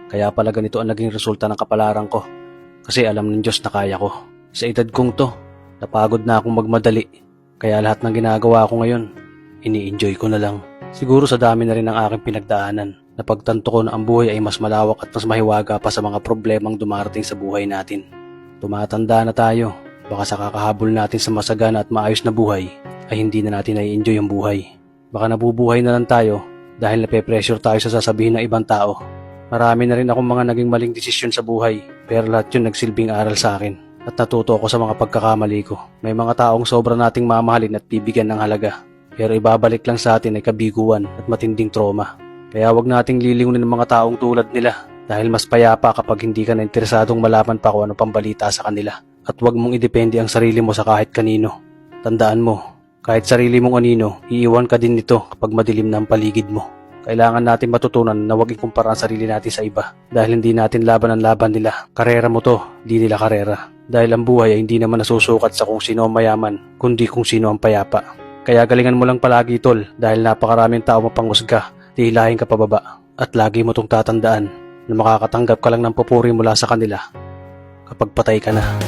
Kaya pala ganito ang naging resulta ng kapalaran ko. Kasi alam ng Diyos na kaya ko. Sa edad kong to, napagod na akong magmadali. Kaya lahat ng ginagawa ko ngayon, ini-enjoy ko na lang. Siguro sa dami na rin ng aking pinagdaanan, napagtanto ko na ang buhay ay mas malawak at mas mahiwaga pa sa mga problemang dumarating sa buhay natin. Tumatanda na tayo, baka sa kakahabol natin sa masagana at maayos na buhay, ay hindi na natin nai-enjoy ang buhay. Baka nabubuhay na lang tayo dahil nape-pressure tayo sa sasabihin ng ibang tao. Marami na rin akong mga naging maling desisyon sa buhay, pero lahat yun nagsilbing aral sa akin at natuto ako sa mga pagkakamali ko. May mga taong sobra nating mamahalin at bibigyan ng halaga, pero ibabalik lang sa atin ay kabiguan at matinding trauma. Kaya wag nating lilingunin ng mga taong tulad nila dahil mas payapa kapag hindi ka na interesadong malaman pa kung ano pang balita sa kanila. At wag mong idepende ang sarili mo sa kahit kanino. Tandaan mo, kahit sarili mong anino, iiwan ka din nito kapag madilim na ang paligid mo. Kailangan natin matutunan na huwag ikumpara ang sarili natin sa iba dahil hindi natin laban ang laban nila. Karera mo to, di nila karera. Dahil ang buhay ay hindi naman nasusukat sa kung sino ang mayaman, kundi kung sino ang payapa. Kaya galingan mo lang palagi tol dahil napakaraming tao mapanghusga, dihilahin ka pababa. At lagi mo tong tatandaan na makakatanggap ka lang ng papuri mula sa kanila kapag patay ka na.